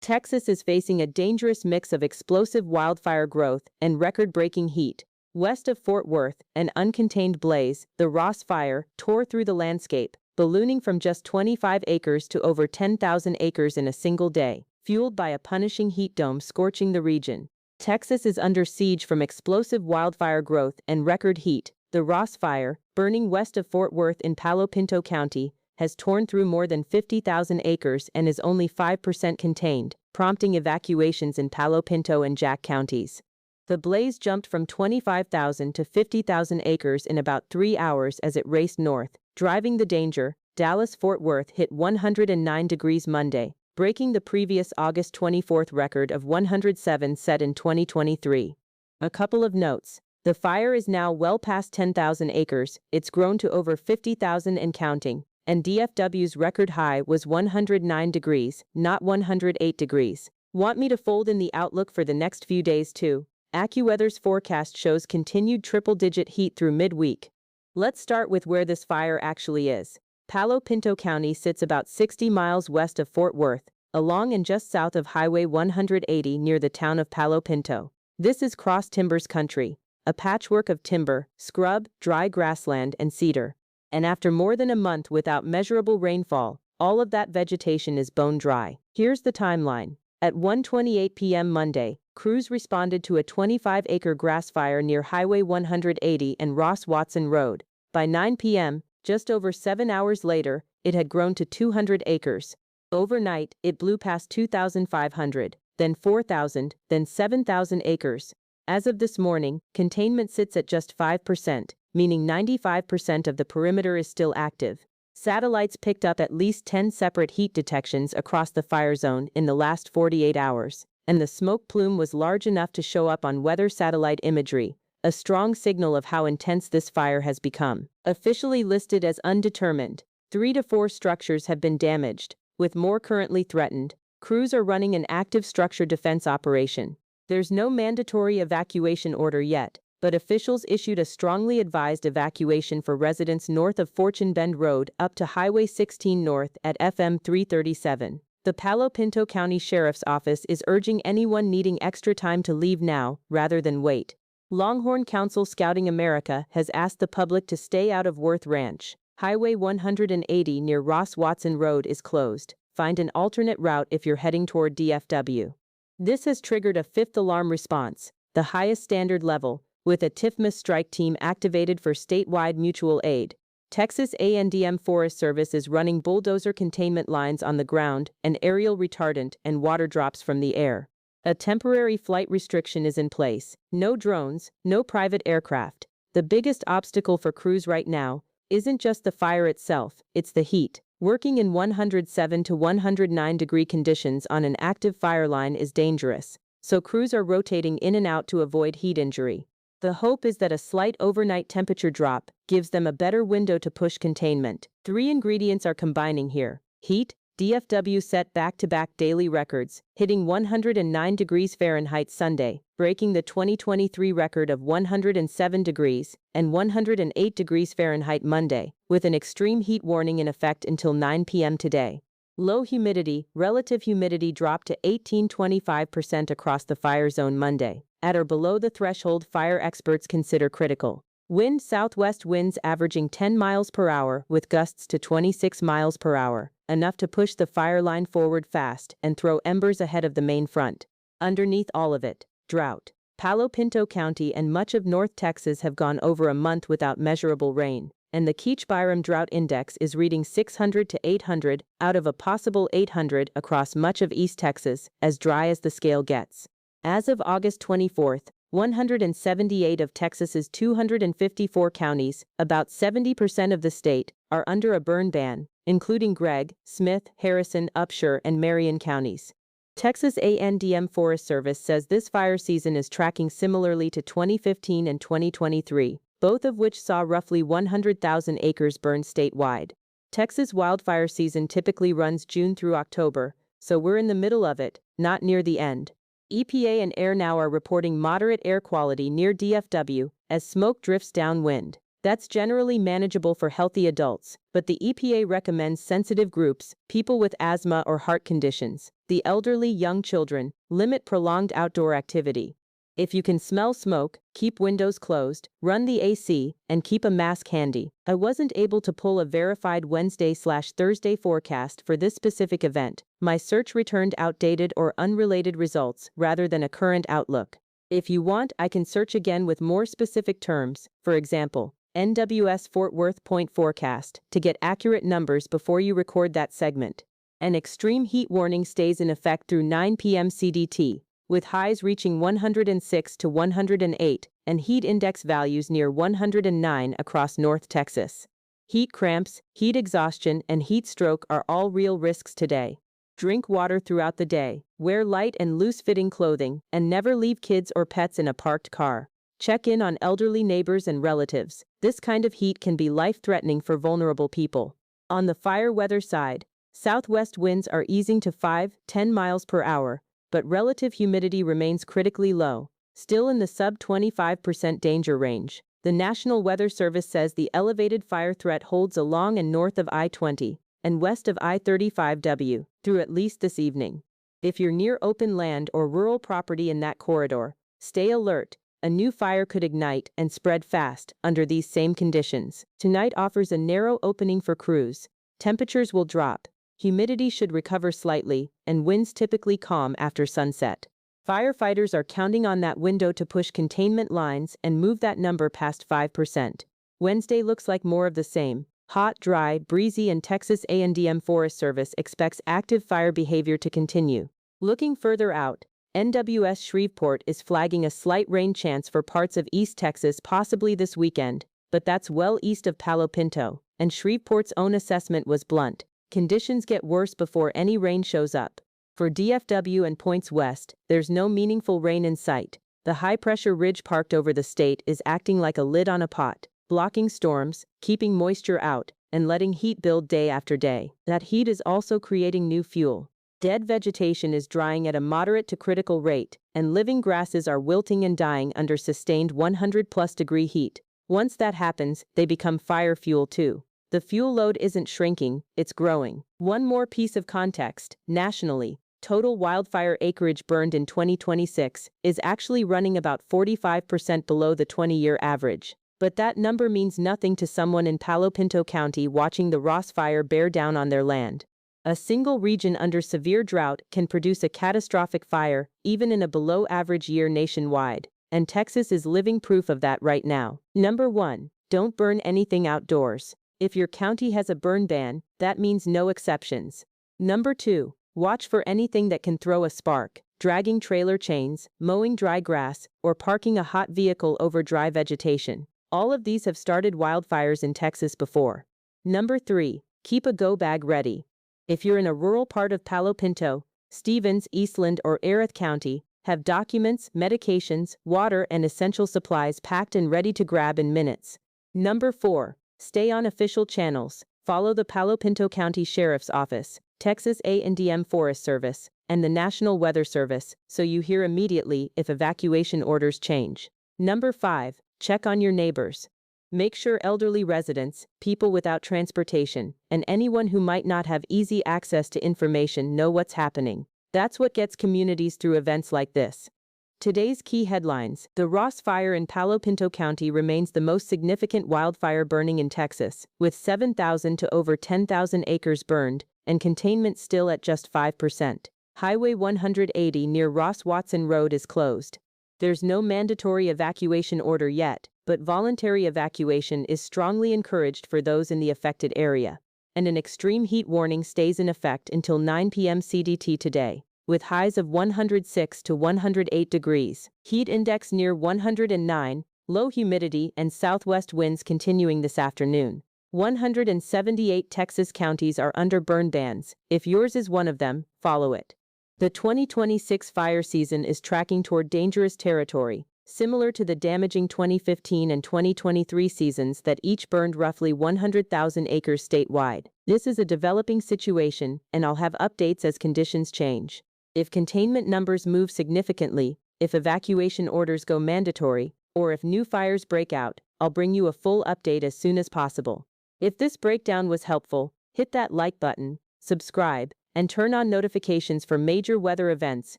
Texas is facing a dangerous mix of explosive wildfire growth and record-breaking heat. West of Fort Worth, an uncontained blaze, the Ross Fire, tore through the landscape, ballooning from just 25 acres to over 10,000 acres in a single day, fueled by a punishing heat dome scorching the region. Texas is under siege from explosive wildfire growth and record heat. The Ross Fire, burning west of Fort Worth in Palo Pinto County, has torn through more than 50,000 acres and is only 5% contained, prompting evacuations in Palo Pinto and Jack counties. The blaze jumped from 25,000 to 50,000 acres in about 3 hours as it raced north, driving the danger. Dallas-Fort Worth hit 109 degrees Monday, breaking the previous August 24 record of 107 set in 2023. A couple of notes. The fire is now well past 10,000 acres, it's grown to over 50,000 and counting, and DFW's record high was 109 degrees, not 108 degrees. Want me to fold in the outlook for the next few days too? AccuWeather's forecast shows continued triple-digit heat through midweek. Let's start with where this fire actually is. Palo Pinto County sits about 60 miles west of Fort Worth, along and just south of Highway 180 near the town of Palo Pinto. This is Cross Timbers country, a patchwork of timber, scrub, dry grassland, and cedar. And after more than a month without measurable rainfall, all of that vegetation is bone dry. Here's the timeline. At 1:28 p.m. Monday, crews responded to a 25-acre grass fire near Highway 180 and Ross Watson Road. By 9 p.m., just over 7 hours later, it had grown to 200 acres. Overnight, it blew past 2,500, then 4,000, then 7,000 acres. As of this morning, containment sits at just 5%, meaning 95% of the perimeter is still active. Satellites picked up at least 10 separate heat detections across the fire zone in the last 48 hours, and the smoke plume was large enough to show up on weather satellite imagery, a strong signal of how intense this fire has become. Officially listed as undetermined, 3 to 4 structures have been damaged, with more currently threatened. Crews are running an active structure defense operation. There's no mandatory evacuation order yet, but officials issued a strongly advised evacuation for residents north of Fortune Bend Road up to Highway 16 north at FM 337. The Palo Pinto County Sheriff's Office is urging anyone needing extra time to leave now, rather than wait. Longhorn Council Scouting America has asked the public to stay out of Worth Ranch. Highway 180 near Ross Watson Road is closed. Find an alternate route if you're heading toward DFW. This has triggered a 5th alarm response, the highest standard level, with a TIFMA strike team activated for statewide mutual aid. Texas A&M Forest Service is running bulldozer containment lines on the ground and aerial retardant and water drops from the air. A temporary flight restriction is in place. No drones, no private aircraft. The biggest obstacle for crews right now isn't just the fire itself, it's the heat. Working in 107 to 109 degree conditions on an active fire line is dangerous, so crews are rotating in and out to avoid heat injury. The hope is that a slight overnight temperature drop gives them a better window to push containment. 3 ingredients are combining here. Heat. DFW set back-to-back daily records, hitting 109 degrees Fahrenheit Sunday, breaking the 2023 record of 107 degrees, and 108 degrees Fahrenheit Monday, with an extreme heat warning in effect until 9 p.m. today. Low humidity. Relative humidity dropped to 18-25% across the fire zone Monday, at or below the threshold fire experts consider critical. Wind. Southwest winds averaging 10 miles per hour with gusts to 26 miles per hour, enough to push the fire line forward fast and throw embers ahead of the main front. Underneath all of it, drought. Palo Pinto County and much of North Texas have gone over a month without measurable rain, and the Keach-Byram Drought Index is reading 600 to 800 out of a possible 800 across much of East Texas, as dry as the scale gets. As of August 24, 178 of Texas's 254 counties, about 70% of the state, are under a burn ban, including Gregg, Smith, Harrison, Upshur, and Marion counties. Texas A&M Forest Service says this fire season is tracking similarly to 2015 and 2023, both of which saw roughly 100,000 acres burned statewide. Texas wildfire season typically runs June through October, so we're in the middle of it, not near the end. EPA and AirNow are reporting moderate air quality near DFW as smoke drifts downwind. That's generally manageable for healthy adults, but the EPA recommends sensitive groups, people with asthma or heart conditions, the elderly, young children, limit prolonged outdoor activity. If you can smell smoke, keep windows closed, run the AC, and keep a mask handy. I wasn't able to pull a verified Wednesday/Thursday forecast for this specific event. My search returned outdated or unrelated results rather than a current outlook. If you want, I can search again with more specific terms, for example, NWS Fort Worth Point Forecast, to get accurate numbers before you record that segment. An extreme heat warning stays in effect through 9 p.m. CDT, with highs reaching 106 to 108 and heat index values near 109 across North Texas. Heat cramps, heat exhaustion, and heat stroke are all real risks today. Drink water throughout the day, wear light and loose-fitting clothing, and never leave kids or pets in a parked car. Check in on elderly neighbors and relatives. This kind of heat can be life-threatening for vulnerable people. On the fire weather side, southwest winds are easing to 5-10 miles per hour, but relative humidity remains critically low, still in the sub-25% danger range. The National Weather Service says the elevated fire threat holds along and north of I-20 and west of I-35W through at least this evening. If you're near open land or rural property in that corridor, stay alert. A new fire could ignite and spread fast under these same conditions. Tonight offers a narrow opening for crews. Temperatures will drop. Humidity should recover slightly, and winds typically calm after sunset. Firefighters are counting on that window to push containment lines and move that number past 5%. Wednesday looks like more of the same. Hot, dry, breezy, and Texas A&M Forest Service expects active fire behavior to continue. Looking further out, NWS Shreveport is flagging a slight rain chance for parts of East Texas possibly this weekend, but that's well east of Palo Pinto, and Shreveport's own assessment was blunt. Conditions get worse before any rain shows up. For DFW and points west, there's no meaningful rain in sight. The high-pressure ridge parked over the state is acting like a lid on a pot, blocking storms, keeping moisture out, and letting heat build day after day. That heat is also creating new fuel. Dead vegetation is drying at a moderate to critical rate, and living grasses are wilting and dying under sustained 100+ degree heat. Once that happens, they become fire fuel too. The fuel load isn't shrinking, it's growing. One more piece of context: nationally, total wildfire acreage burned in 2026 is actually running about 45% below the 20-year average. But that number means nothing to someone in Palo Pinto County watching the Ross Fire bear down on their land. A single region under severe drought can produce a catastrophic fire, even in a below-average year nationwide, and Texas is living proof of that right now. Number 1. Don't burn anything outdoors. If your county has a burn ban, that means no exceptions. Number 2. Watch for anything that can throw a spark: dragging trailer chains, mowing dry grass, or parking a hot vehicle over dry vegetation. All of these have started wildfires in Texas before. Number 3. Keep a go bag ready. If you're in a rural part of Palo Pinto, Stevens, Eastland, or Erath County, have documents, medications, water, and essential supplies packed and ready to grab in minutes. Number 4. Stay on official channels. Follow the Palo Pinto County Sheriff's Office, Texas A&M Forest Service, and the National Weather Service, so you hear immediately if evacuation orders change. Number 5. Check on your neighbors. Make sure elderly residents, people without transportation, and anyone who might not have easy access to information know what's happening. That's what gets communities through events like this. Today's key headlines: the Ross Fire in Palo Pinto County remains the most significant wildfire burning in Texas, with 7,000 to over 10,000 acres burned, and containment still at just 5%. Highway 180 near Ross-Watson Road is closed. There's no mandatory evacuation order yet, but voluntary evacuation is strongly encouraged for those in the affected area. And an extreme heat warning stays in effect until 9 p.m. CDT today, with highs of 106 to 108 degrees, heat index near 109, low humidity, and southwest winds continuing this afternoon. 178 Texas counties are under burn bans. If yours is one of them, follow it. The 2026 fire season is tracking toward dangerous territory, similar to the damaging 2015 and 2023 seasons that each burned roughly 100,000 acres statewide. This is a developing situation, and I'll have updates as conditions change. If containment numbers move significantly, if evacuation orders go mandatory, or if new fires break out, I'll bring you a full update as soon as possible. If this breakdown was helpful, hit that like button, subscribe, and turn on notifications for major weather events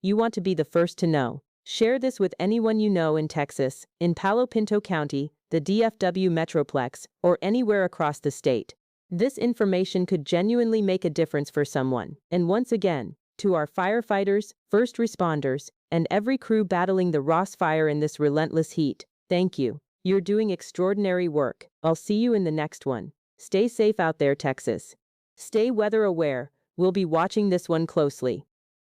you want to be the first to know. Share this with anyone you know in Texas, in Palo Pinto County, the DFW Metroplex, or anywhere across the state. This information could genuinely make a difference for someone. And once again, to our firefighters, first responders, and every crew battling the Ross fire in this relentless heat, thank you. You're doing extraordinary work. I'll see you in the next one. Stay safe out there, Texas. Stay weather aware. We'll be watching this one closely.